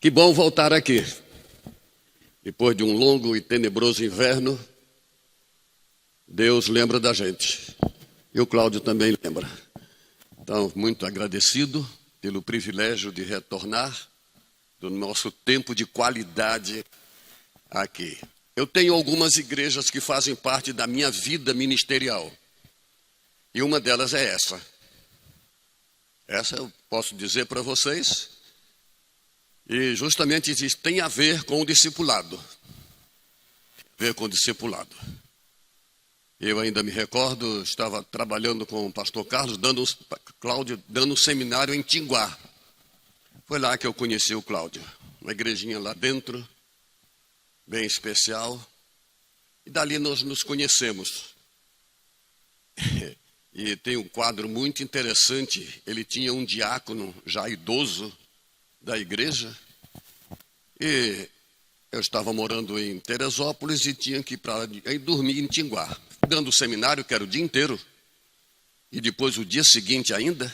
Que bom voltar aqui. Depois de um longo e tenebroso inverno, Deus lembra da gente. E o Cláudio também lembra. Então, muito agradecido pelo privilégio de retornar do nosso tempo de qualidade aqui. Eu tenho algumas igrejas que fazem parte da minha vida ministerial. E uma delas é essa. Essa eu posso dizer para vocês. E justamente isso tem a ver com o discipulado. Tem a ver com o discipulado. Eu ainda me recordo, estava trabalhando com o pastor Cláudio, dando um seminário em Tinguá. Foi lá que eu conheci o Cláudio. Uma igrejinha lá dentro, bem especial. E dali nós nos conhecemos. E tem um quadro muito interessante. Ele tinha um diácono já idoso da igreja. E eu estava morando em Teresópolis e tinha que ir para dormir em Tinguá. Dando o seminário, que era o dia inteiro. E depois o dia seguinte ainda.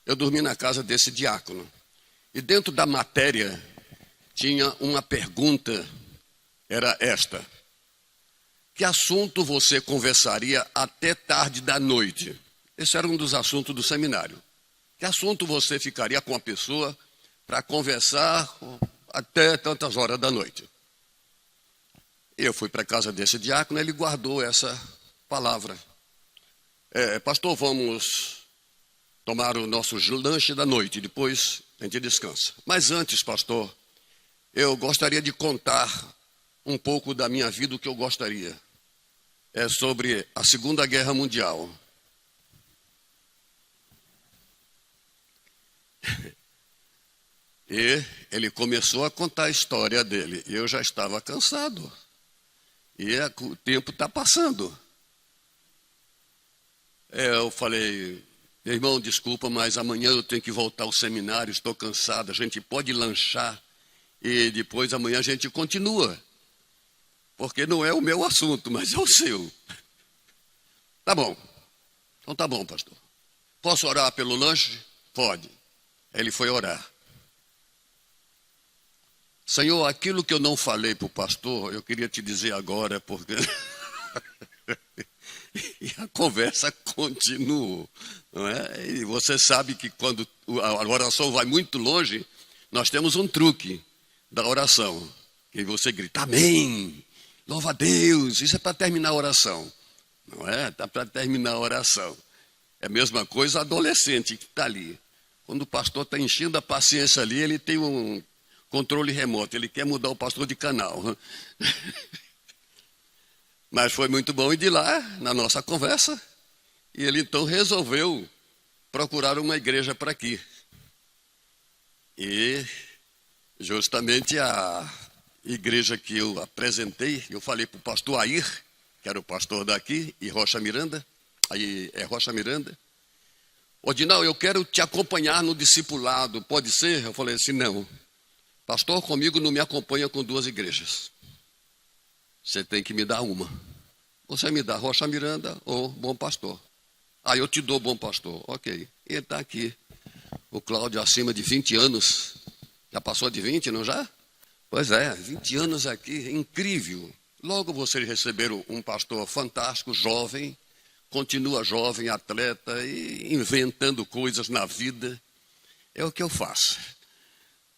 Eu dormi na casa desse diácono. E dentro da matéria tinha uma pergunta. Era esta. Que assunto você conversaria até tarde da noite? Esse era um dos assuntos do seminário. Que assunto você ficaria com a pessoa para conversar até tantas horas da noite? Eu fui para a casa desse diácono, ele guardou essa palavra. Pastor, vamos tomar o nosso lanche da noite, depois a gente descansa. Mas antes, pastor, eu gostaria de contar um pouco da minha vida, o que eu gostaria. É sobre a Segunda Guerra Mundial. E ele começou a contar a história dele. E eu já estava cansado. E o tempo está passando. Eu falei, irmão, desculpa, mas amanhã eu tenho que voltar ao seminário, estou cansado, a gente pode lanchar e depois amanhã a gente continua. Porque não é o meu assunto, mas é o seu. Tá bom. Então tá bom, pastor. Posso orar pelo lanche? Pode. Ele foi orar. Senhor, aquilo que eu não falei para o pastor, eu queria te dizer agora, porque... E a conversa continuou. Não é? E você sabe que quando a oração vai muito longe, nós temos um truque da oração. Que você grita, amém, louva a Deus. Isso é para terminar a oração. Não é? Está para terminar a oração. É a mesma coisa adolescente que está ali. Quando o pastor está enchendo a paciência ali, ele tem um controle remoto, ele quer mudar o pastor de canal. Mas foi muito bom ir de lá, na nossa conversa, e ele então resolveu procurar uma igreja para aqui. E justamente a igreja que eu apresentei, eu falei para o pastor Air, que era o pastor daqui, e Rocha Miranda, aí é Rocha Miranda. Odinal, eu quero te acompanhar no discipulado, pode ser? Eu falei assim, não. Pastor, comigo não me acompanha com duas igrejas. Você tem que me dar uma. Você me dá Rocha Miranda ou Bom Pastor. Ah, eu te dou Bom Pastor. Ok. E está aqui. O Cláudio acima de 20 anos. Já passou de 20, não já? Pois é, 20 anos aqui, incrível. Logo vocês receberam um pastor fantástico, jovem, continua jovem, atleta e inventando coisas na vida. É o que eu faço.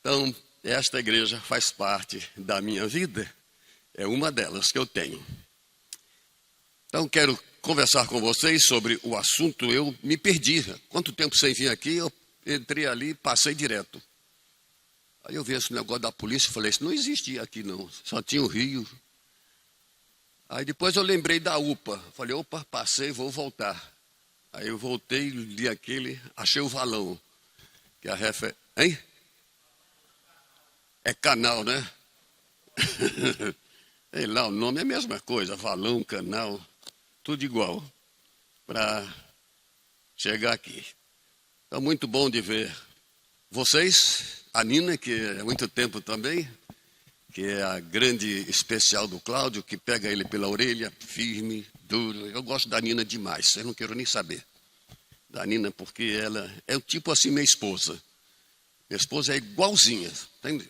Então, esta igreja faz parte da minha vida. É uma delas que eu tenho. Então, quero conversar com vocês sobre o assunto. Eu me perdi. Quanto tempo sem vir aqui, eu entrei ali e passei direto. Aí eu vi esse negócio da polícia e falei, isso não existia aqui não, só tinha o Rio. Aí depois eu lembrei da UPA. Falei, opa, passei, vou voltar. Aí eu voltei, li aquele, achei o valão. Que a refa... Hein? É canal, né? Sei lá, o nome é a mesma coisa, valão, canal, tudo igual, para chegar aqui. Então, muito bom de ver vocês, a Nina, que há muito tempo também, que é a grande especial do Cláudio, que pega ele pela orelha, firme, duro. Eu gosto da Nina demais, eu não quero nem saber da Nina, porque ela é o tipo assim, minha esposa. Minha esposa é igualzinha. Entende?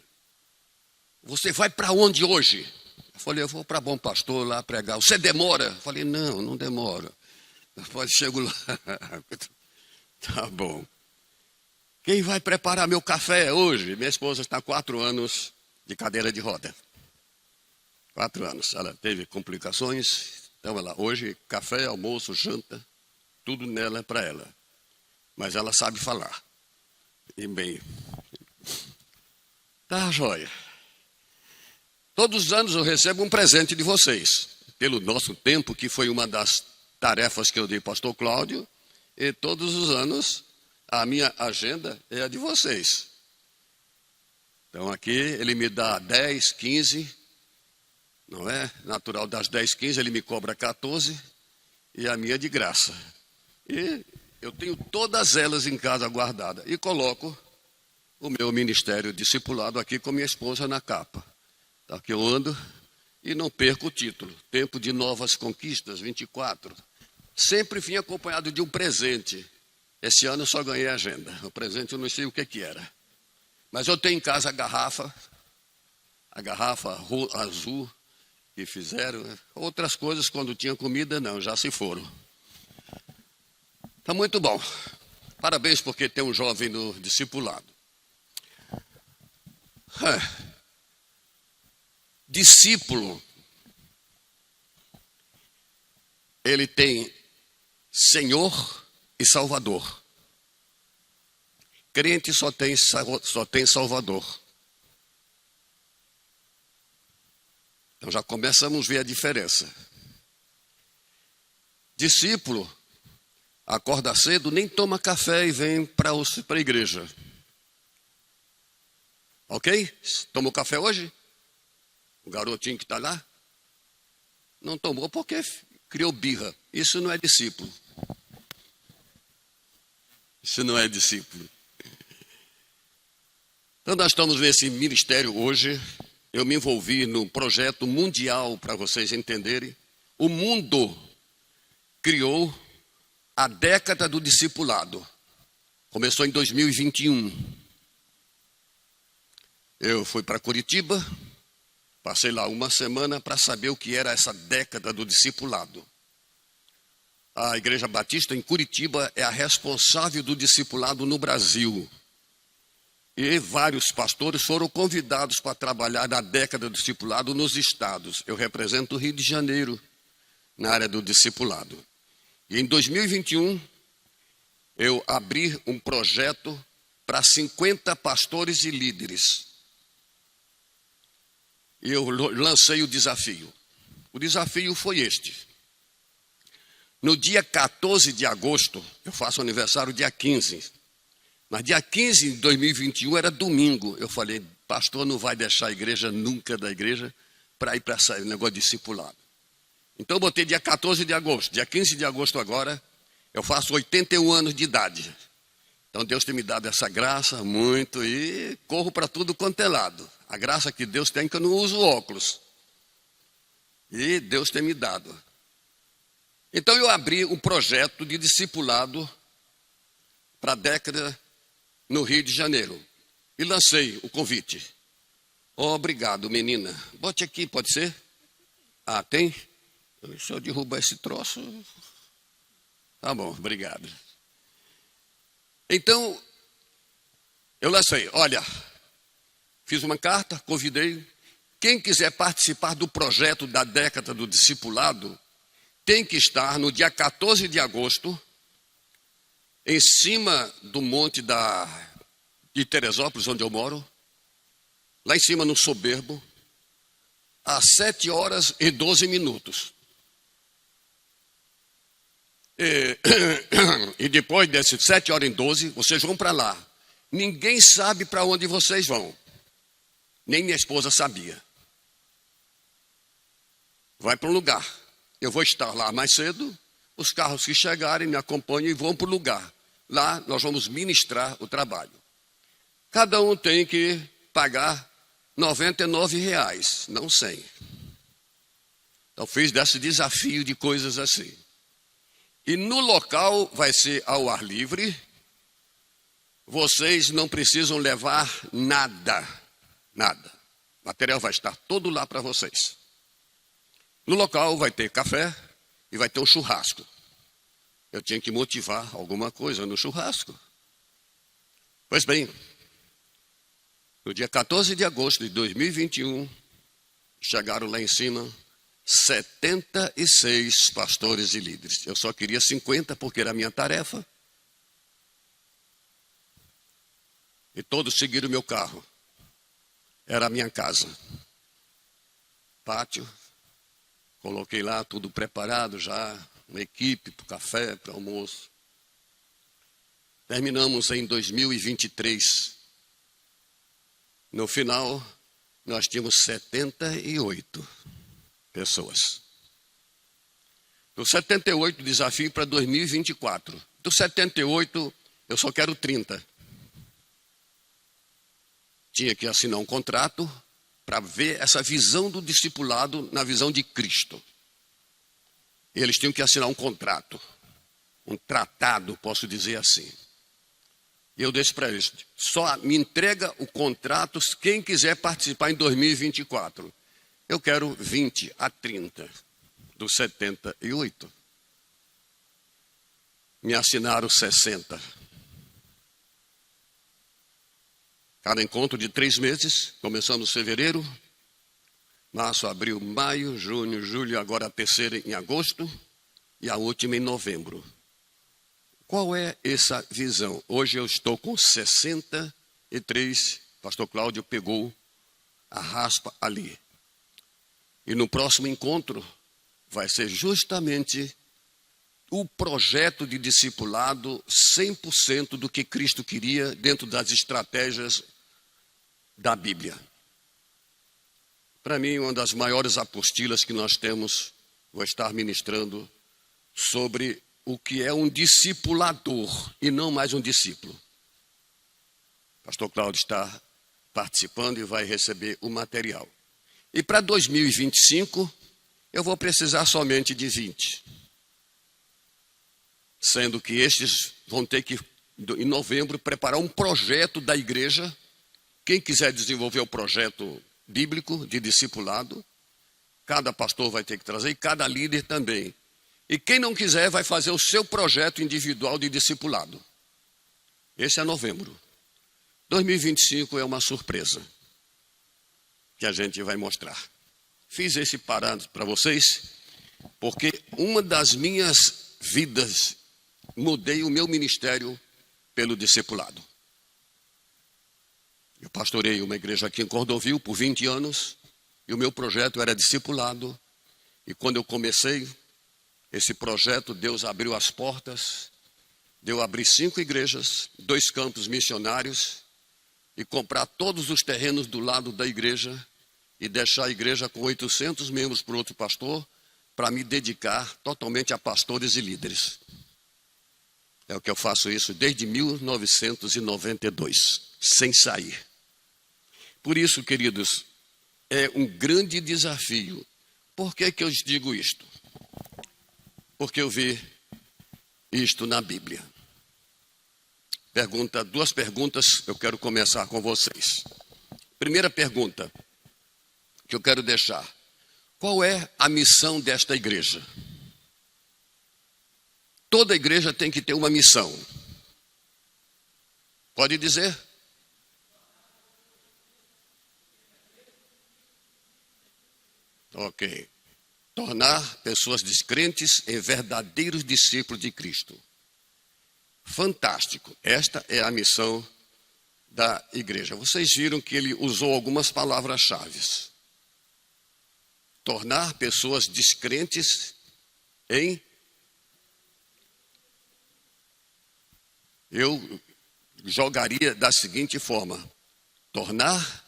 Você vai para onde hoje? Eu falei, eu vou para Bom Pastor lá pregar. Você demora? Eu falei, não demora. Depois chego lá. Tá bom. Quem vai preparar meu café hoje? Minha esposa está há 4 anos de cadeira de roda. 4 anos. Ela teve complicações. Então, ela hoje, café, almoço, janta, tudo nela é para ela. Mas ela sabe falar. E bem. Tá, joia. Todos os anos eu recebo um presente de vocês. Pelo nosso tempo, que foi uma das tarefas que eu dei ao pastor Cláudio. E todos os anos, a minha agenda é a de vocês. Então aqui ele me dá 10, 15, não é? Natural das 10, 15, ele me cobra 14 e a minha de graça. E eu tenho todas elas em casa guardadas e coloco o meu ministério discipulado aqui com minha esposa na capa. Tá, que eu ando e não perco o título. Tempo de Novas Conquistas, 24. Sempre vim acompanhado de um presente. Esse ano eu só ganhei a agenda. O presente eu não sei o que era. Mas eu tenho em casa a garrafa azul que fizeram. Outras coisas, quando tinha comida, não, já se foram. Tá muito bom. Parabéns porque tem um jovem no discipulado. Discípulo, ele tem Senhor e Salvador. Crente só tem Salvador. Então já começamos a ver a diferença. Discípulo acorda cedo, nem toma café e vem para a igreja. Ok? Tomou café hoje? O garotinho que está lá? Não tomou porque criou birra. Isso não é discípulo. Isso não é discípulo. Então nós estamos nesse ministério hoje. Eu me envolvi num projeto mundial, para vocês entenderem. O mundo criou a década do discipulado. Começou em 2021. Eu fui para Curitiba. Passei lá uma semana para saber o que era essa década do discipulado. A Igreja Batista em Curitiba é a responsável do discipulado no Brasil. E vários pastores foram convidados para trabalhar na década do discipulado nos estados. Eu represento o Rio de Janeiro na área do discipulado. E em 2021, eu abri um projeto para 50 pastores e líderes. E eu lancei o desafio. O desafio foi este. No dia 14 de agosto, eu faço aniversário dia 15. Mas dia 15 de 2021 era domingo. Eu falei, pastor não vai deixar a igreja nunca da igreja para ir para esse negócio de discipulado. Então eu botei dia 14 de agosto. Dia 15 de agosto agora, eu faço 81 anos de idade. Então Deus tem me dado essa graça muito e corro para tudo quanto é lado. A graça que Deus tem que eu não uso óculos. E Deus tem me dado. Então eu abri um projeto de discipulado para a década no Rio de Janeiro. E lancei o convite. Obrigado, menina. Bote aqui, pode ser? Ah, tem? Se eu derrubar esse troço... Tá bom, obrigado. Então, eu lancei, olha, fiz uma carta, convidei. Quem quiser participar do projeto da década do discipulado, tem que estar no dia 14 de agosto, em cima do monte de Teresópolis, onde eu moro, lá em cima no Soberbo, às 7h12. E depois desses 7h12, vocês vão para lá. Ninguém sabe para onde vocês vão. Nem minha esposa sabia. Vai para um lugar. Eu vou estar lá mais cedo. Os carros que chegarem me acompanham e vão para o lugar. Lá nós vamos ministrar o trabalho. Cada um tem que pagar R$ 99, não 100. Então fiz desse desafio de coisas assim. E no local vai ser ao ar livre. vocês não precisam levar nada, nada. O material vai estar todo lá para vocês. No local vai ter café e vai ter um churrasco. Eu tinha que motivar alguma coisa no churrasco. Pois bem, no dia 14 de agosto de 2021, chegaram lá em cima 76 pastores e líderes. Eu só queria 50 porque era a minha tarefa. E todos seguiram o meu carro. Era a minha casa. Pátio. Coloquei lá tudo preparado já. Uma equipe para o café, para o almoço. Terminamos em 2023. No final, nós tínhamos 78 pessoas. Do 78, desafio para 2024. Do 78, eu só quero 30. Tinha que assinar um contrato para ver essa visão do discipulado na visão de Cristo. Eles tinham que assinar um contrato, um tratado, posso dizer assim. E eu disse para eles, só me entrega o contrato quem quiser participar em 2024. Eu quero 20 a 30 dos 78. Me assinaram 60. Cada encontro de 3 meses, começamos em fevereiro, março, abril, maio, junho, julho, agora a terceira em agosto e a última em novembro. Qual é essa visão? Hoje eu estou com 63, pastor Cláudio pegou a raspa ali. E no próximo encontro vai ser justamente o projeto de discipulado 100% do que Cristo queria dentro das estratégias da Bíblia. Para mim, uma das maiores apostilas que nós temos, vou estar ministrando sobre o que é um discipulador e não mais um discípulo. Pastor Cláudio está participando e vai receber o material. E para 2025, eu vou precisar somente de 20. Sendo que estes vão ter que, em novembro, preparar um projeto da igreja. Quem quiser desenvolver o projeto bíblico de discipulado, cada pastor vai ter que trazer e cada líder também. E quem não quiser vai fazer o seu projeto individual de discipulado. Esse é novembro. 2025 é uma surpresa que a gente vai mostrar. Fiz esse parâmetro para vocês, porque uma das minhas vidas, mudei o meu ministério pelo discipulado. Eu pastorei uma igreja aqui em Cordovil por 20 anos, e o meu projeto era discipulado. E quando eu comecei esse projeto, Deus abriu as portas, deu abrir 5 igrejas, 2 campos missionários, e comprar todos os terrenos do lado da igreja, e deixar a igreja com 800 membros por outro pastor, para me dedicar totalmente a pastores e líderes. É o que eu faço isso desde 1992, sem sair. Por isso, queridos, é um grande desafio. Por que eu digo isto? Porque eu vi isto na Bíblia. Duas perguntas, eu quero começar com vocês. Primeira pergunta que eu quero deixar. Qual é a missão desta igreja? Toda igreja tem que ter uma missão. Pode dizer? Ok. Tornar pessoas descrentes em verdadeiros discípulos de Cristo. Fantástico. Esta é a missão da igreja. Vocês viram que ele usou algumas palavras-chave. Tornar pessoas descrentes em... Eu jogaria da seguinte forma: tornar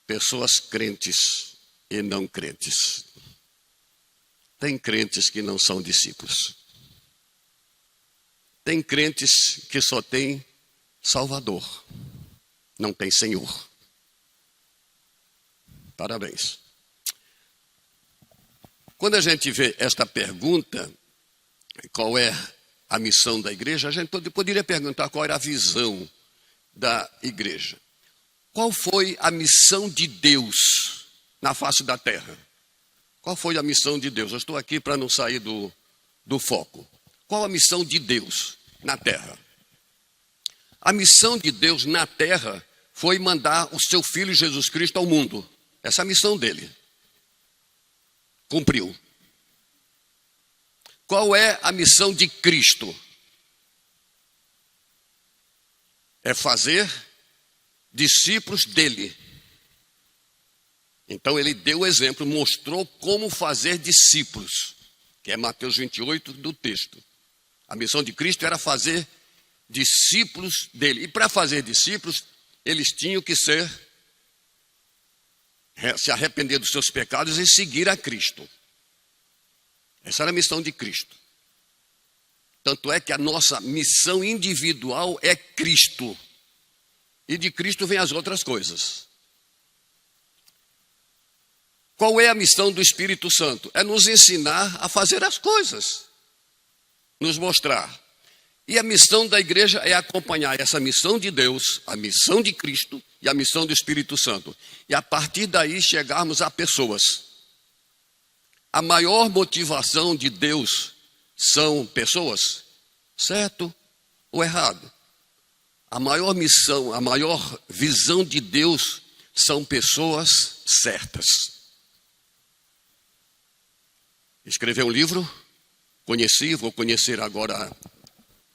pessoas crentes e não crentes. Tem crentes que não são discípulos. Tem crentes que só têm Salvador, não tem Senhor. Parabéns. Quando a gente vê esta pergunta, qual é a missão da igreja, a gente poderia perguntar qual era a visão da igreja. Qual foi a missão de Deus na face da terra? Qual foi a missão de Deus? Eu estou aqui para não sair do foco. Qual a missão de Deus na terra? A missão de Deus na terra foi mandar o seu Filho Jesus Cristo ao mundo. Essa é a missão dele. Cumpriu. Qual é a missão de Cristo? É fazer discípulos dele. Então ele deu o exemplo, mostrou como fazer discípulos, que é Mateus 28 do texto. A missão de Cristo era fazer discípulos dele. E para fazer discípulos, eles tinham que se arrepender dos seus pecados e seguir a Cristo. Essa era a missão de Cristo. Tanto é que a nossa missão individual é Cristo. E de Cristo vem as outras coisas. Qual é a missão do Espírito Santo? É nos ensinar a fazer as coisas. Nos mostrar. E a missão da igreja é acompanhar essa missão de Deus, a missão de Cristo e a missão do Espírito Santo. E a partir daí chegarmos a pessoas. A maior motivação de Deus são pessoas, certo ou errado? A maior missão, a maior visão de Deus são pessoas certas. Escreveu um livro, vou conhecer agora,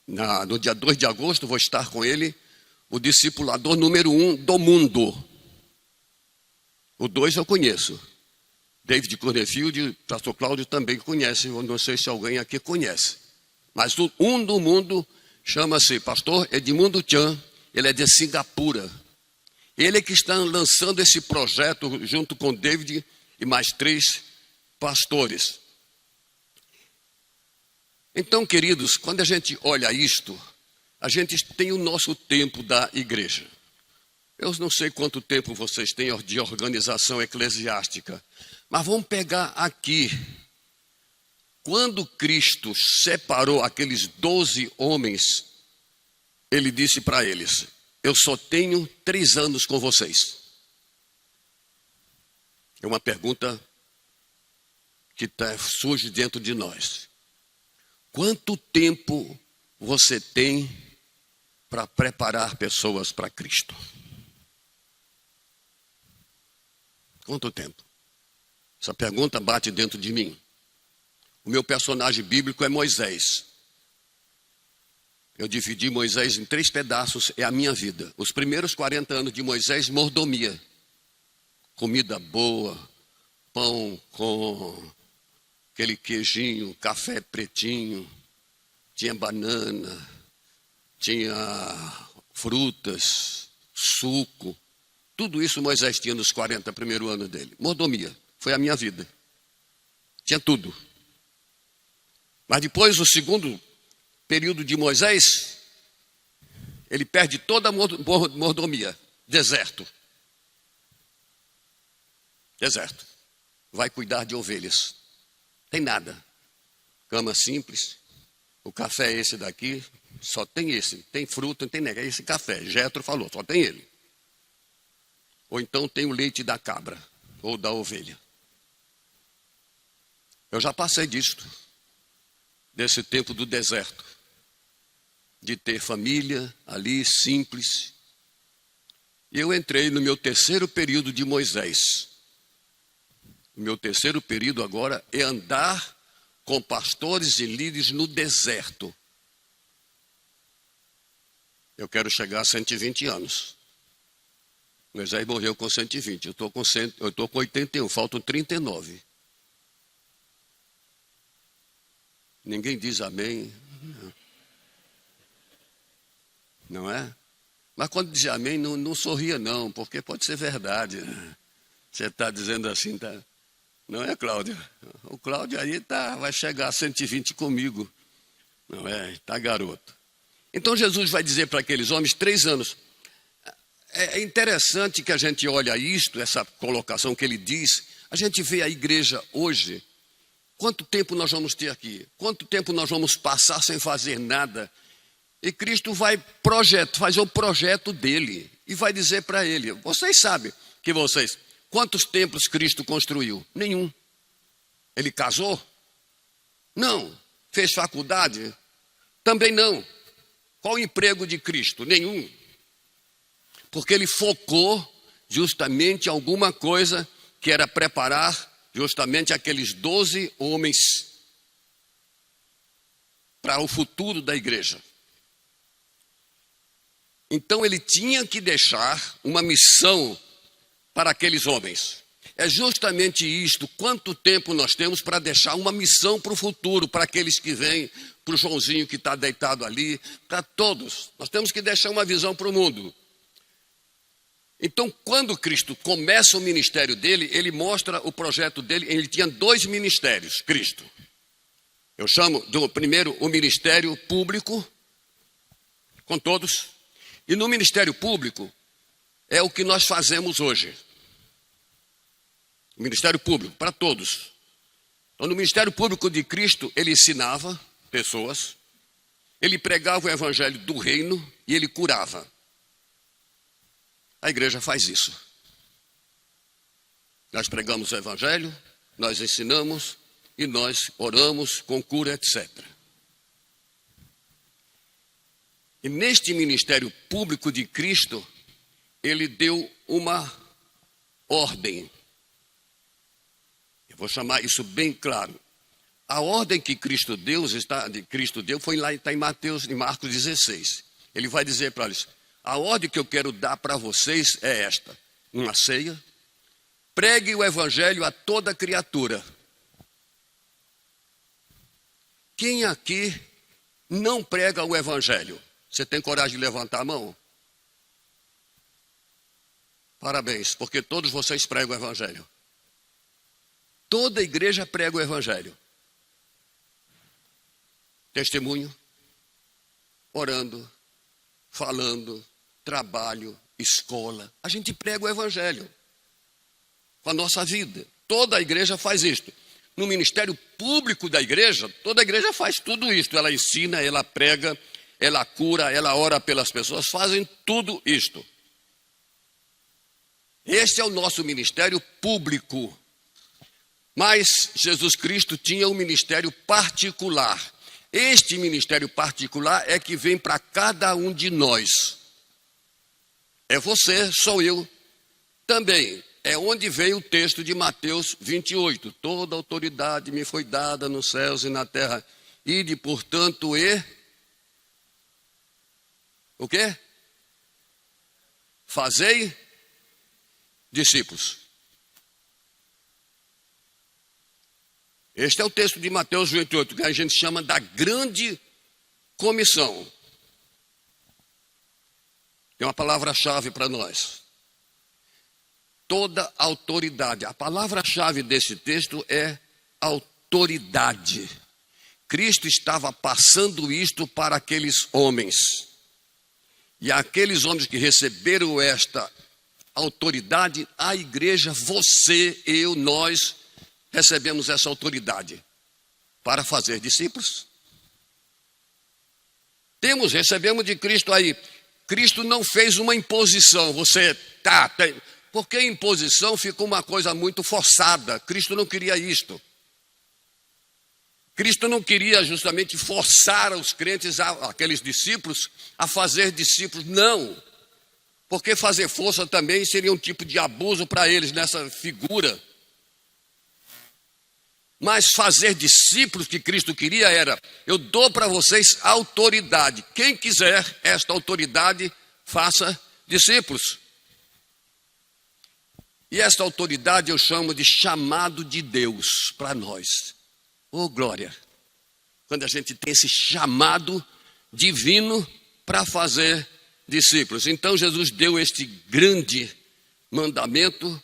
no dia 2 de agosto, vou estar com ele, o discipulador número 1 do mundo. O 2 eu conheço. David Cornfield, pastor Cláudio também conhece, eu não sei se alguém aqui conhece. Mas o 1 do mundo chama-se pastor Edmundo Chan, ele é de Singapura. Ele é que está lançando esse projeto junto com David e mais 3 pastores. Então, queridos, quando a gente olha isto, a gente tem o nosso tempo da igreja. Eu não sei quanto tempo vocês têm de organização eclesiástica, mas vamos pegar aqui. Quando Cristo separou aqueles 12 homens, ele disse para eles: eu só tenho 3 anos com vocês. É uma pergunta que surge dentro de nós. Quanto tempo você tem para preparar pessoas para Cristo? Quanto tempo? Essa pergunta bate dentro de mim. O meu personagem bíblico é Moisés. Eu dividi Moisés em 3 pedaços, é a minha vida. Os primeiros 40 anos de Moisés, mordomia. Comida boa, pão com aquele queijinho, café pretinho, tinha banana, tinha frutas, suco. Tudo isso Moisés tinha nos 40 primeiros anos dele. Mordomia, foi a minha vida. Tinha tudo. Mas depois, o segundo período de Moisés, ele perde toda a mordomia. Deserto. Deserto. Vai cuidar de ovelhas. Tem nada. Cama simples. O café é esse daqui. Só tem esse. Tem fruta, não tem nada. É esse café. Jetro falou, só tem ele. Ou então tem o leite da cabra. Ou da ovelha. Eu já passei disto. Desse tempo do deserto. De ter família ali, simples. E eu entrei no meu 3º período de Moisés. O meu 3º período agora é andar com pastores e líderes no deserto. Eu quero chegar a 120 anos. Moisés morreu com 120, eu estou com 81, faltam 39. Ninguém diz amém. Não é? Mas quando diz amém, não sorria não, porque pode ser verdade. Né? Você está dizendo assim, tá? Não é, Cláudio? O Cláudio aí vai chegar a 120 comigo. Não é? Está garoto. Então Jesus vai dizer para aqueles homens, 3 anos. É interessante que a gente olha isto, essa colocação que ele diz. A gente vê a igreja hoje. Quanto tempo nós vamos ter aqui? Quanto tempo nós vamos passar sem fazer nada? E Cristo vai fazer o projeto dele e vai dizer para ele: vocês sabem que quantos templos Cristo construiu? Nenhum. Ele casou? Não. Fez faculdade? Também não. Qual o emprego de Cristo? Nenhum. Porque ele focou justamente em alguma coisa que era preparar justamente aqueles 12 homens para o futuro da igreja. Então ele tinha que deixar uma missão para aqueles homens. É justamente isto, quanto tempo nós temos para deixar uma missão para o futuro, para aqueles que vêm, para o Joãozinho que está deitado ali, para todos. Nós temos que deixar uma visão para o mundo. Então, quando Cristo começa o ministério dele, ele mostra o projeto dele. Ele tinha 2 ministérios, Cristo. Eu chamo primeiro o ministério público, com todos. E no ministério público é o que nós fazemos hoje. O ministério público, para todos. Então, no ministério público de Cristo, ele ensinava pessoas, ele pregava o evangelho do reino e ele curava. A igreja faz isso. Nós pregamos o evangelho, nós ensinamos e nós oramos com cura, etc. E neste ministério público de Cristo, ele deu uma ordem. Eu vou chamar isso bem claro. A ordem que Cristo deu foi lá, está em Marcos 16. Ele vai dizer para eles: a ordem que eu quero dar para vocês é esta: uma ceia, pregue o evangelho a toda criatura. Quem aqui não prega o evangelho? Você tem coragem de levantar a mão? Parabéns, porque todos vocês pregam o evangelho. Toda igreja prega o evangelho. Testemunho, orando, falando, trabalho, escola. A gente prega o evangelho com a nossa vida. Toda a igreja faz isto. No ministério público da igreja, toda a igreja faz tudo isto. Ela ensina, ela prega, ela cura, ela ora pelas pessoas, fazem tudo isto. Este é o nosso ministério público. Mas Jesus Cristo tinha um ministério particular. Este ministério particular é que vem para cada um de nós. É você, sou eu também. É onde veio o texto de Mateus 28. Toda autoridade me foi dada nos céus e na terra. Ide, portanto, o quê? Fazei discípulos. Este é o texto de Mateus 28, que a gente chama da grande comissão. Tem uma palavra-chave para nós. Toda autoridade. A palavra-chave desse texto é autoridade. Cristo estava passando isto para aqueles homens. E aqueles homens que receberam esta autoridade, a igreja, você, eu, nós, recebemos essa autoridade para fazer discípulos. Recebemos de Cristo aí. Cristo não fez uma imposição. Porque imposição fica uma coisa muito forçada. Cristo não queria isto. Cristo não queria justamente forçar os crentes, aqueles discípulos, a fazer discípulos. Não. Porque fazer força também seria um tipo de abuso para eles nessa figura. Mas fazer discípulos que Cristo queria era: eu dou para vocês autoridade. Quem quiser esta autoridade, faça discípulos. E esta autoridade eu chamo de chamado de Deus para nós. Oh, glória! Quando a gente tem esse chamado divino para fazer discípulos. Então Jesus deu este grande mandamento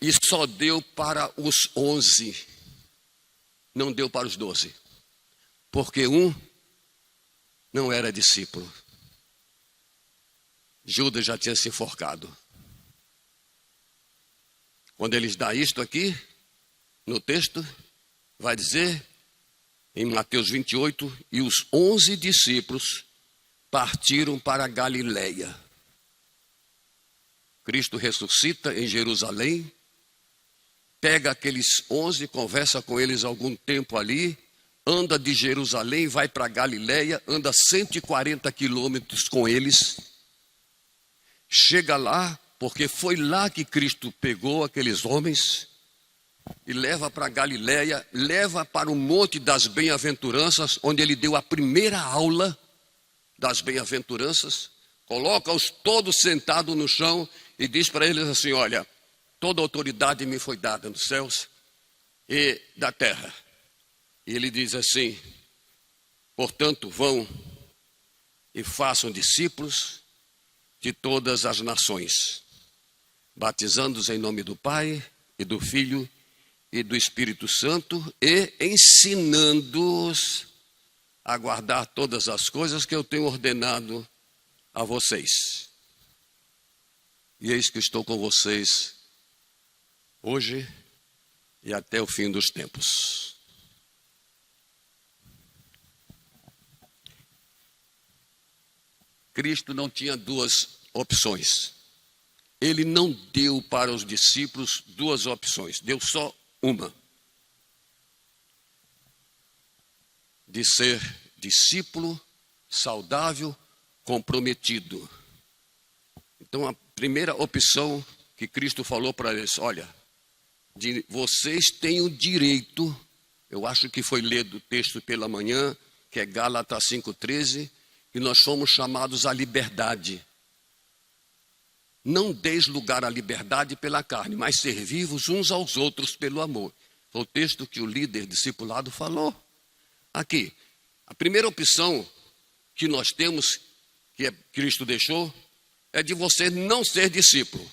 e só deu para os 11. Não deu para os 12, porque um não era discípulo. Judas já tinha se enforcado. Quando eles dão isto aqui, no texto, vai dizer, em Mateus 28, e os 11 discípulos partiram para a Galiléia. Cristo ressuscita em Jerusalém, pega aqueles 11, conversa com eles algum tempo ali, anda de Jerusalém, vai para a Galiléia, anda 140 quilômetros com eles, chega lá, porque foi lá que Cristo pegou aqueles homens e leva para a Galiléia, leva para o Monte das Bem-aventuranças, onde ele deu a primeira aula das bem-aventuranças, coloca-os todos sentados no chão e diz para eles assim: olha, toda autoridade me foi dada nos céus e da terra. E ele diz assim: portanto, vão e façam discípulos de todas as nações, batizando-os em nome do Pai e do Filho e do Espírito Santo e ensinando-os a guardar todas as coisas que eu tenho ordenado a vocês. E eis que estou com vocês hoje e até o fim dos tempos. Cristo não tinha duas opções. Ele não deu para os discípulos duas opções, deu só uma: de ser discípulo saudável, comprometido. Então a primeira opção que Cristo falou para eles: olha, vocês têm o direito, eu acho que foi lido o texto pela manhã, que é Gálatas 5,13, que nós somos chamados à liberdade. Não deis lugar à liberdade pela carne, mas servi-vos uns aos outros pelo amor. Foi o texto que o líder discipulado falou. Aqui, a primeira opção que nós temos, que Cristo deixou, é de você não ser discípulo.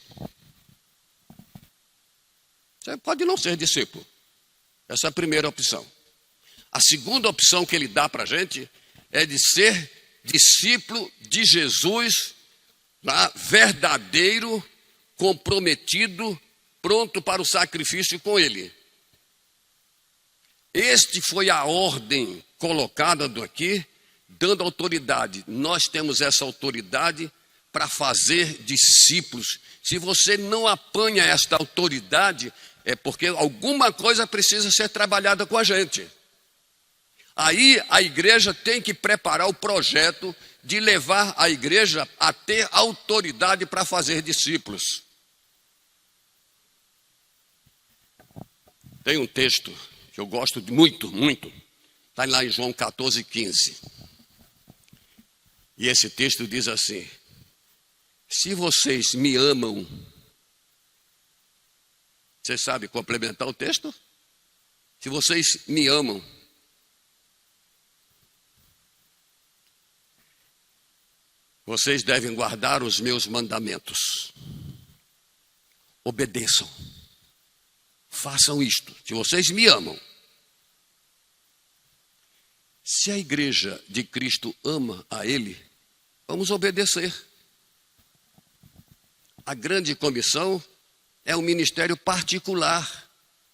Você pode não ser discípulo. Essa é a primeira opção. A segunda opção que ele dá para a gente é de ser discípulo de Jesus, verdadeiro, comprometido, pronto para o sacrifício com ele. Este foi a ordem colocada aqui, dando autoridade. Nós temos essa autoridade para fazer discípulos. Se você não apanha esta autoridade, é porque alguma coisa precisa ser trabalhada com a gente. Aí a igreja tem que preparar o projeto de levar a igreja a ter autoridade para fazer discípulos. Tem um texto que eu gosto muito, muito. Está lá em João 14,15. E esse texto diz assim: se vocês me amam, você sabe complementar o texto? Se vocês me amam, vocês devem guardar os meus mandamentos. Obedeçam. Façam isto. Se vocês me amam. Se a igreja de Cristo ama a Ele, vamos obedecer. A grande comissão é um ministério particular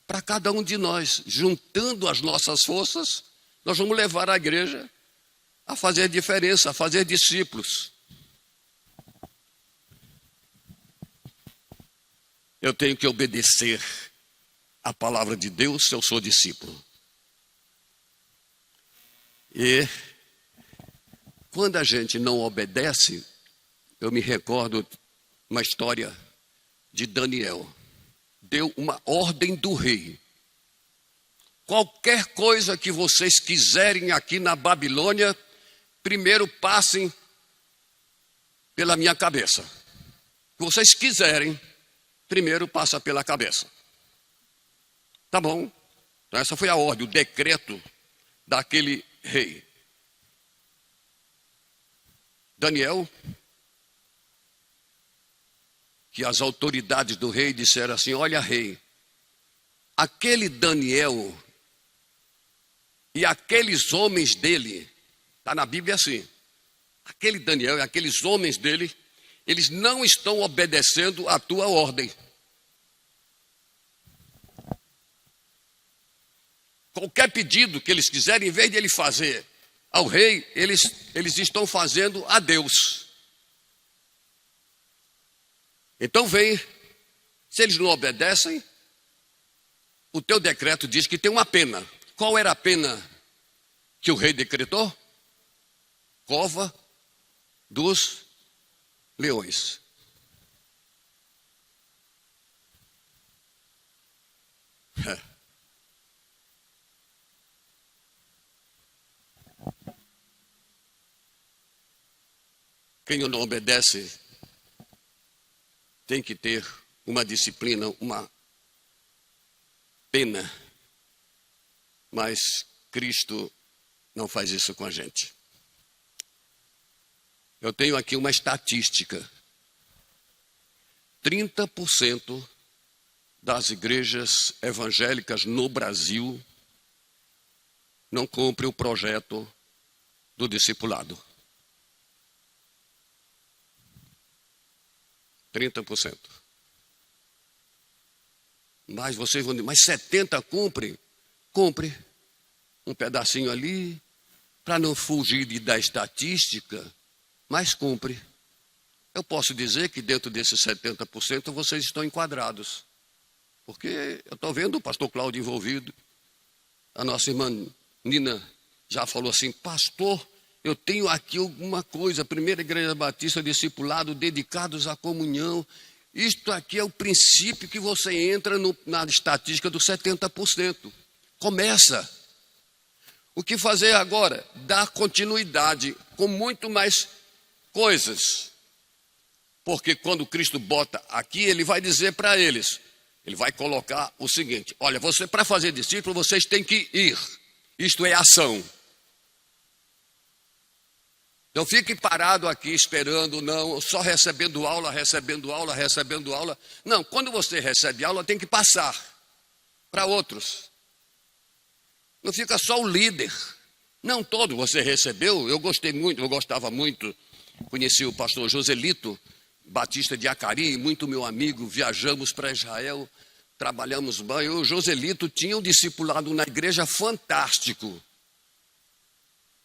para cada um de nós. Juntando as nossas forças, nós vamos levar a igreja a fazer diferença, a fazer discípulos. Eu tenho que obedecer a palavra de Deus se eu sou discípulo. E quando a gente não obedece, eu me recordo uma história de Daniel. Deu uma ordem do rei: qualquer coisa que vocês quiserem aqui na Babilônia, primeiro passem pela minha cabeça. O que vocês quiserem, primeiro passa pela cabeça. Tá bom. Então essa foi a ordem, o decreto daquele rei. Daniel, que as autoridades do rei disseram assim: olha, rei, aquele Daniel e aqueles homens dele, está na Bíblia assim, aquele Daniel e aqueles homens dele, eles não estão obedecendo a tua ordem. Qualquer pedido que eles quiserem, em vez de ele fazer ao rei, eles estão fazendo a Deus. Então vem, se eles não obedecem, o teu decreto diz que tem uma pena. Qual era a pena que o rei decretou? Cova dos leões. Quem não obedece tem que ter uma disciplina, uma pena. Mas Cristo não faz isso com a gente. Eu tenho aqui uma estatística. 30% das igrejas evangélicas no Brasil não cumprem o projeto do discipulado. 30%. Mas vocês vão dizer, mas 70% cumprem? Cumpre. Um pedacinho ali, para não fugir da estatística, mas cumpre. Eu posso dizer que dentro desses 70% vocês estão enquadrados. Porque eu estou vendo o pastor Cláudio envolvido. A nossa irmã Nina já falou assim, pastor, eu tenho aqui alguma coisa, Primeira Igreja Batista Discipulado, dedicados à comunhão. Isto aqui é o princípio que você entra na estatística dos 70%. Começa. O que fazer agora? Dar continuidade com muito mais coisas. Porque quando Cristo bota aqui, ele vai dizer para eles, ele vai colocar o seguinte, olha, para fazer discípulo, vocês têm que ir. Isto é ação. Não fique parado aqui esperando, não, só recebendo aula. Não, quando você recebe aula, tem que passar para outros. Não fica só o líder. Não todo você recebeu. Eu gostava muito. Conheci o pastor Joselito, Batista de Acari, muito meu amigo. Viajamos para Israel, trabalhamos bem. O Joselito tinha um discipulado na igreja fantástico.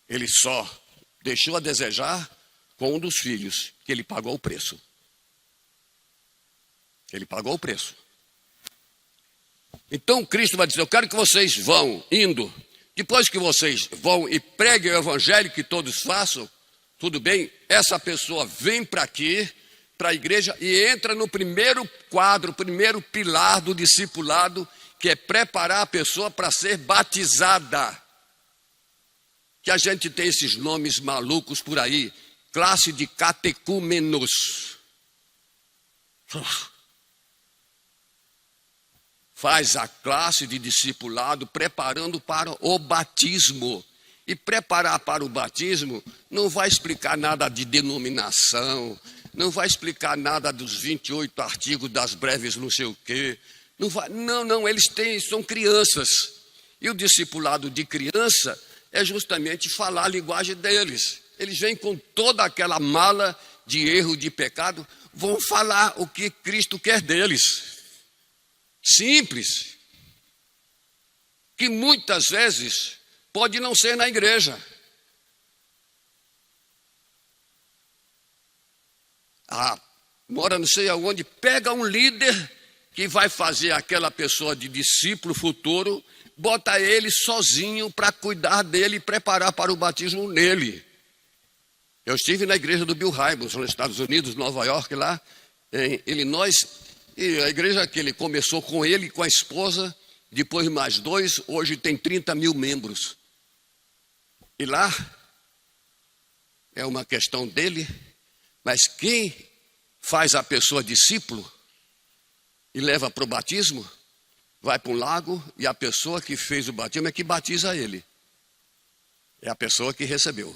Ele só deixou a desejar com um dos filhos, que ele pagou o preço. Ele pagou o preço. Então Cristo vai dizer, eu quero que vocês vão indo. Depois que vocês vão e preguem o evangelho que todos façam, tudo bem, essa pessoa vem para aqui, para a igreja e entra no primeiro quadro, primeiro pilar do discipulado, que é preparar a pessoa para ser batizada. Que a gente tem esses nomes malucos por aí, classe de catecúmenos. Faz a classe de discipulado preparando para o batismo. E preparar para o batismo não vai explicar nada de denominação, não vai explicar nada dos 28 artigos das breves não sei o quê. Não, eles são crianças. E o discipulado de criança é justamente falar a linguagem deles. Eles vêm com toda aquela mala de erro, de pecado, vão falar o que Cristo quer deles. Simples. Que muitas vezes pode não ser na igreja. Mora não sei aonde, pega um líder que vai fazer aquela pessoa de discípulo futuro, bota ele sozinho para cuidar dele e preparar para o batismo nele. Eu estive na igreja do Bill Hybels, nos Estados Unidos, Nova York, lá em Illinois, e a igreja que ele começou com ele e com a esposa, depois mais 2, hoje tem 30 mil membros. E lá é uma questão dele, mas quem faz a pessoa discípulo e leva para o batismo, vai para um lago e a pessoa que fez o batismo é que batiza ele. É a pessoa que recebeu.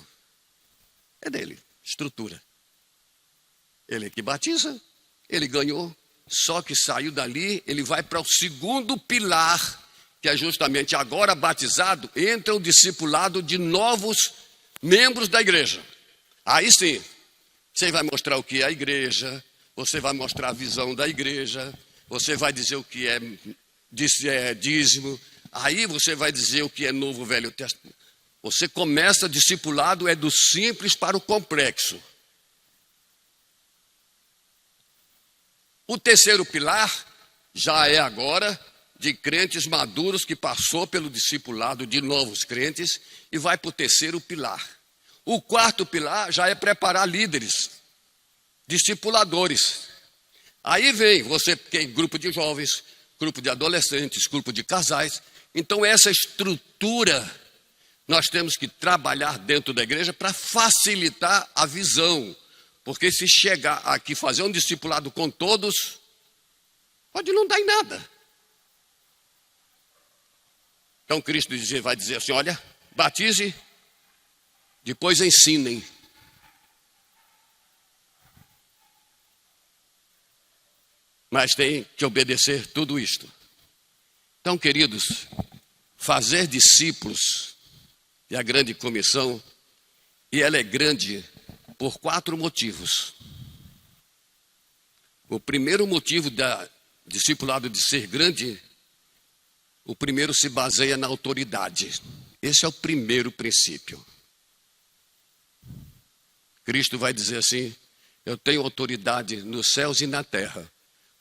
É dele, estrutura. Ele é que batiza, ele ganhou, só que saiu dali, ele vai para o segundo pilar, que é justamente agora batizado, entra o discipulado de novos membros da igreja. Aí sim, você vai mostrar o que é a igreja, você vai mostrar a visão da igreja, você vai dizer o que é dízimo, aí você vai dizer o que é novo, velho testamento. Você começa discipulado, é do simples para o complexo. O terceiro pilar já é agora de crentes maduros que passou pelo discipulado de novos crentes e vai para o terceiro pilar. O quarto pilar já é preparar líderes, discipuladores. Aí vem, você tem grupo de jovens, grupo de adolescentes, grupo de casais. Então essa estrutura nós temos que trabalhar dentro da igreja para facilitar a visão. Porque se chegar aqui fazer um discipulado com todos, pode não dar em nada. Então Cristo vai dizer assim, olha, batize, depois ensinem. Mas tem que obedecer tudo isto. Então, queridos, fazer discípulos é a grande comissão, e ela é grande por 4 motivos. O primeiro motivo da discipulado de ser grande, o primeiro se baseia na autoridade. Esse é o primeiro princípio. Cristo vai dizer assim, eu tenho autoridade nos céus e na terra.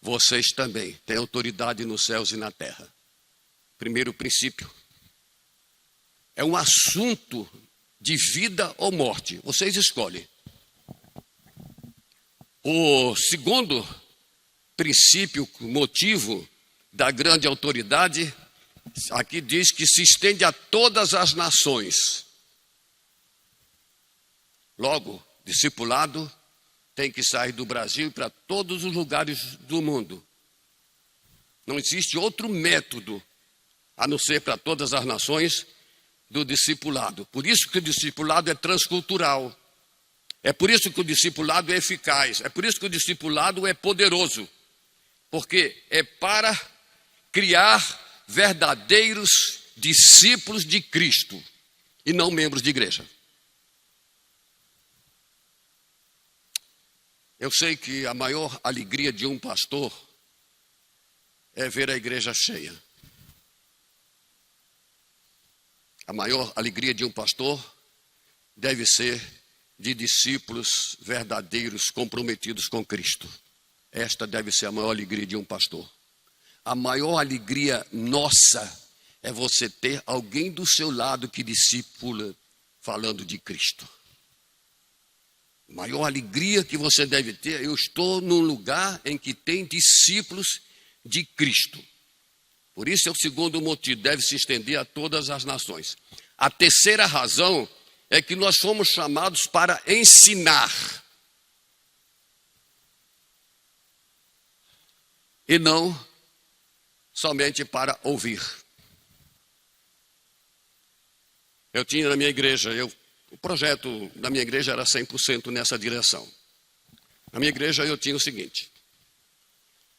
Vocês também têm autoridade nos céus e na terra. Primeiro princípio. É um assunto de vida ou morte. Vocês escolhem. O segundo princípio, motivo da grande autoridade, aqui diz que se estende a todas as nações. Logo, discipulado tem que sair do Brasil para todos os lugares do mundo. Não existe outro método, a não ser para todas as nações, do discipulado. Por isso que o discipulado é transcultural. É por isso que o discipulado é eficaz. É por isso que o discipulado é poderoso. Porque é para criar verdadeiros discípulos de Cristo e não membros de igreja. Eu sei que a maior alegria de um pastor é ver a igreja cheia. A maior alegria de um pastor deve ser de discípulos verdadeiros comprometidos com Cristo. Esta deve ser a maior alegria de um pastor. A maior alegria nossa é você ter alguém do seu lado que discipula falando de Cristo. A maior alegria que você deve ter, eu estou num lugar em que tem discípulos de Cristo. Por isso é o segundo motivo, deve se estender a todas as nações. A terceira razão é que nós fomos chamados para ensinar. E não somente para ouvir. Eu tinha na minha igreja, o projeto da minha igreja era 100% nessa direção. Na minha igreja eu tinha o seguinte: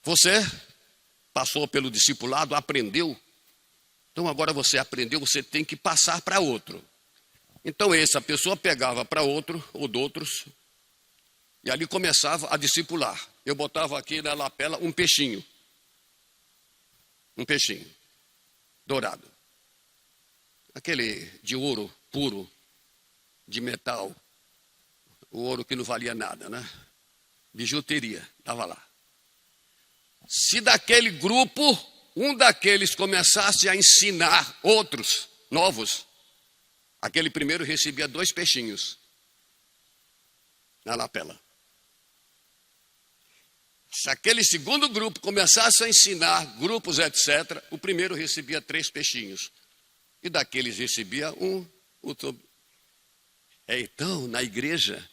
você passou pelo discipulado, aprendeu, então agora você aprendeu, você tem que passar para outro. Então essa pessoa pegava para outro ou de outros e ali começava a discipular. Eu botava aqui na lapela um peixinho dourado, aquele de ouro puro, de metal, o ouro que não valia nada, né? Bijuteria, estava lá. Se daquele grupo, um daqueles começasse a ensinar outros novos, aquele primeiro recebia 2 peixinhos na lapela. Se aquele segundo grupo começasse a ensinar grupos, etc., o primeiro recebia 3 peixinhos. E daqueles recebia um. Então, na igreja,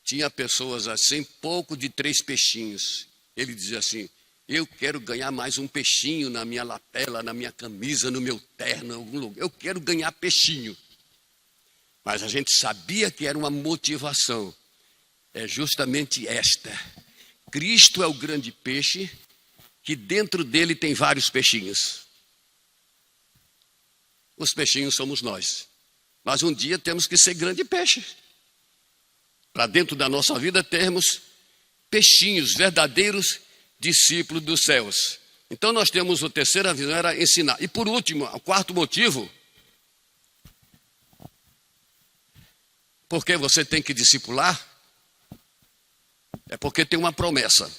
tinha pessoas assim, pouco de 3 peixinhos. Ele dizia assim, eu quero ganhar mais um peixinho na minha lapela, na minha camisa, no meu terno, em algum lugar. Eu quero ganhar peixinho. Mas a gente sabia que era uma motivação. É justamente esta. Cristo é o grande peixe, que dentro dele tem vários peixinhos. Os peixinhos somos nós. Mas um dia temos que ser grande peixe. Para dentro da nossa vida termos peixinhos, verdadeiros discípulos dos céus. Então nós temos a terceira visão, era ensinar. E por último, o quarto motivo, por que você tem que discipular? É porque tem uma promessa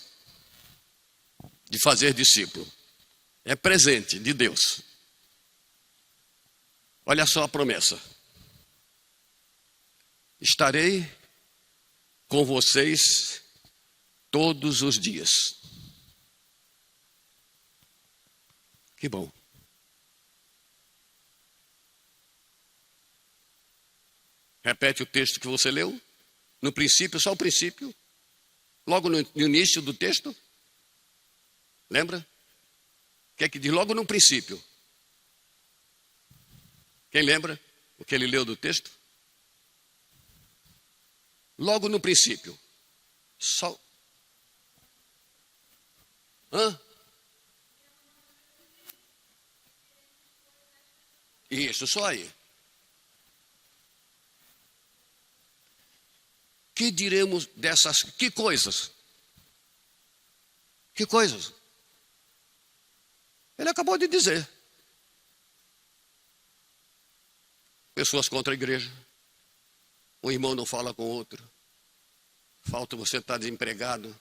de fazer discípulo. É presente de Deus. Olha só a promessa. Estarei com vocês todos os dias. Que bom. Repete o texto que você leu. No princípio, só o princípio. Logo no início do texto. Lembra? O que é que diz logo no princípio? Quem lembra o que ele leu do texto? Logo no princípio. Só. Hã? Isso, só aí. Que diremos dessas... Que coisas? Que coisas? Ele acabou de dizer. Pessoas contra a igreja. Um irmão não fala com o outro. Falta você estar desempregado.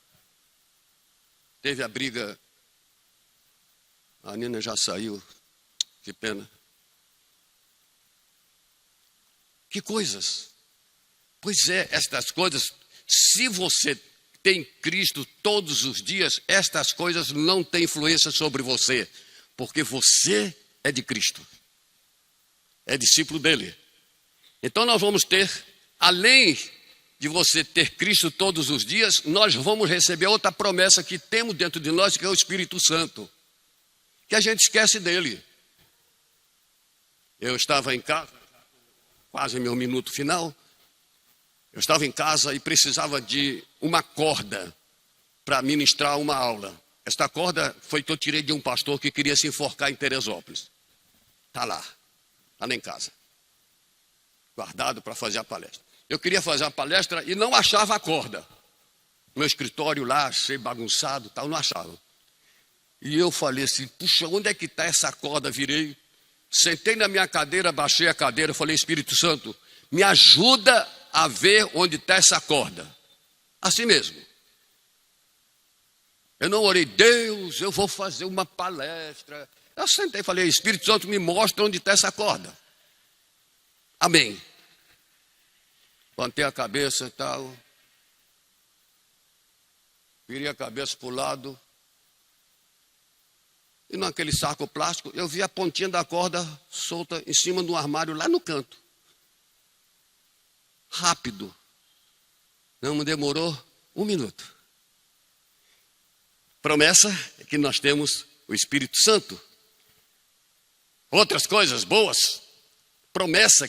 Teve a briga. A Nina já saiu. Que pena. Que coisas? Pois é, estas coisas, se você tem Cristo todos os dias, estas coisas não têm influência sobre você, porque você é de Cristo, é discípulo dele. Então nós vamos ter, além de você ter Cristo todos os dias, nós vamos receber outra promessa que temos dentro de nós, que é o Espírito Santo, que a gente esquece dele. Eu estava em casa, quase meu minuto final. Eu estava em casa e precisava de uma corda para ministrar uma aula. Esta corda foi que eu tirei de um pastor que queria se enforcar em Teresópolis. Está lá em casa, guardado para fazer a palestra. Eu queria fazer a palestra e não achava a corda. Meu escritório lá, cheio bagunçado, tal, não achava. E eu falei assim, puxa, onde é que está essa corda? Virei, sentei na minha cadeira, baixei a cadeira, falei, Espírito Santo, me ajuda a ver onde está essa corda. Assim mesmo. Eu não orei, Deus, eu vou fazer uma palestra. Eu sentei e falei, Espírito Santo, me mostra onde está essa corda. Amém. Levantei a cabeça e tal. Virei a cabeça para o lado. E naquele saco plástico, eu vi a pontinha da corda solta em cima do armário, lá no canto. Rápido. Não demorou 1 minuto. Promessa é que nós temos o Espírito Santo. Outras coisas boas. Promessa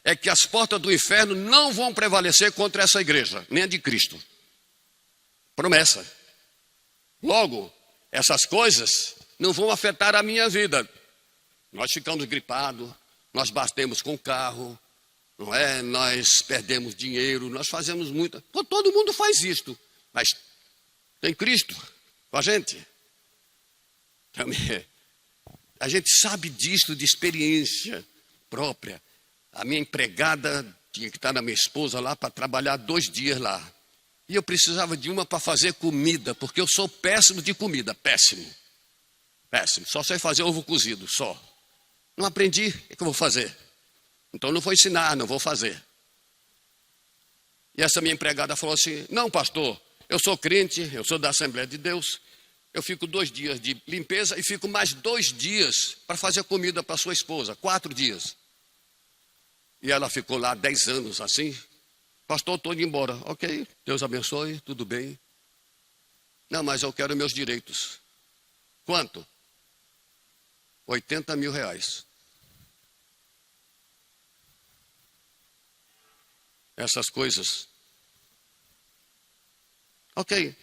é que as portas do inferno não vão prevalecer contra essa igreja, nem a de Cristo. Promessa. Logo, essas coisas não vão afetar a minha vida. Nós ficamos gripados, nós batemos com o carro, não é? Nós perdemos dinheiro, nós fazemos muita... Todo mundo faz isto, mas tem Cristo com a gente. Também, a gente sabe disto de experiência própria. A minha empregada tinha que estar na minha esposa lá para trabalhar 2 dias lá. E eu precisava de uma para fazer comida, porque eu sou péssimo de comida, péssimo. Péssimo, só sei fazer ovo cozido, só. Não aprendi, o que eu vou fazer? Então não vou ensinar, não vou fazer. E essa minha empregada falou assim, não pastor, eu sou crente, eu sou da Assembleia de Deus, eu fico 2 dias de limpeza e fico mais 2 dias para fazer comida para sua esposa, 4 dias. E ela ficou lá 10 anos assim, pastor, estou indo embora. Ok, Deus abençoe, tudo bem. Não, mas eu quero meus direitos. Quanto? 80 mil reais. Essas coisas. Ok.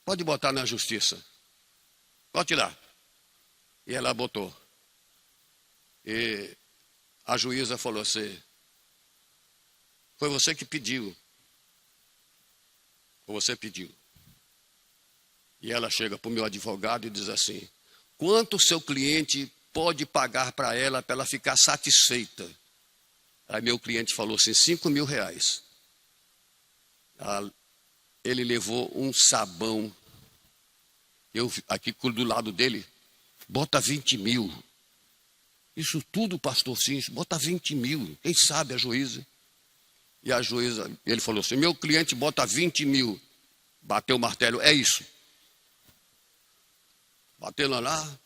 Pode botar na justiça. Bote lá. E ela botou. E a juíza falou assim, foi você que pediu. Você pediu. E ela chega para o meu advogado e diz assim, quanto o seu cliente pode pagar para ela ficar satisfeita? Aí meu cliente falou assim, R$5.000. Ele levou um sabão. Eu aqui do lado dele, bota 20 mil. Isso tudo, pastor, sim, bota 20 mil. Quem sabe a juíza? E a juíza, ele falou assim, meu cliente bota 20 mil. Bateu o martelo, é isso. Bateu lá.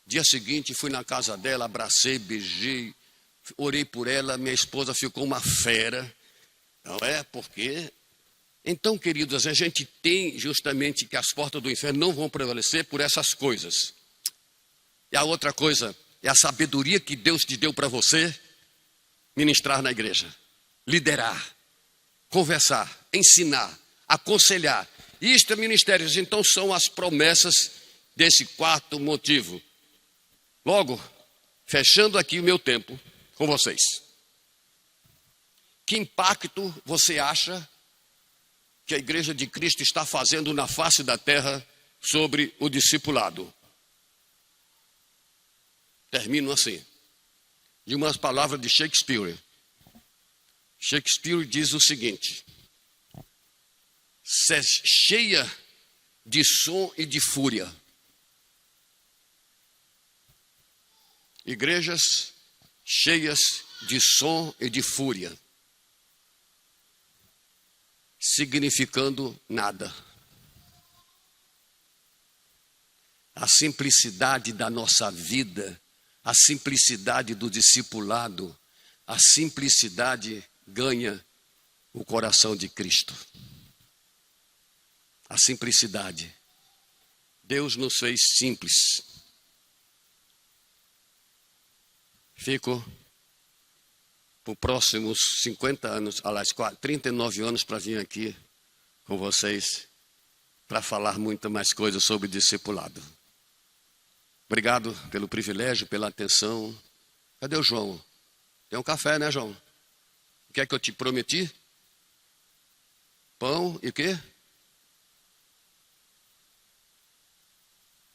Dia seguinte, fui na casa dela, abracei, beijei, orei por ela. Minha esposa ficou uma fera. Não é? Porque... Então, queridos, a gente tem justamente que as portas do inferno não vão prevalecer por essas coisas. E a outra coisa é a sabedoria que Deus te deu para você ministrar na igreja. Liderar, conversar, ensinar, aconselhar. Isto é ministérios, então são as promessas desse quarto motivo. Logo, fechando aqui o meu tempo com vocês. Que impacto você acha que a Igreja de Cristo está fazendo na face da terra sobre o discipulado? Termino assim, de umas palavras de Shakespeare. Shakespeare diz o seguinte: cheia de som e de fúria. Igrejas cheias de som e de fúria, significando nada. A simplicidade da nossa vida, a simplicidade do discipulado, a simplicidade ganha o coração de Cristo. A simplicidade. Deus nos fez simples. Fico por próximos 50 anos, aliás, 39 anos para vir aqui com vocês para falar muito mais coisas sobre discipulado. Obrigado pelo privilégio, pela atenção. Cadê o João? Tem um café, né, João? O que é que eu te prometi? Pão e o quê?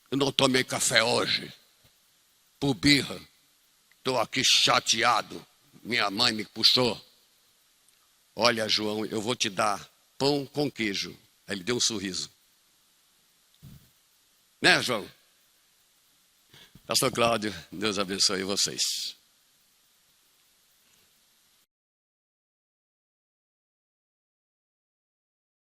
Eu não tomei café hoje, por birra. Estou aqui chateado. Minha mãe me puxou. Olha, João, eu vou te dar pão com queijo. Aí ele deu um sorriso. Né, João? Pastor Cláudio, Deus abençoe vocês.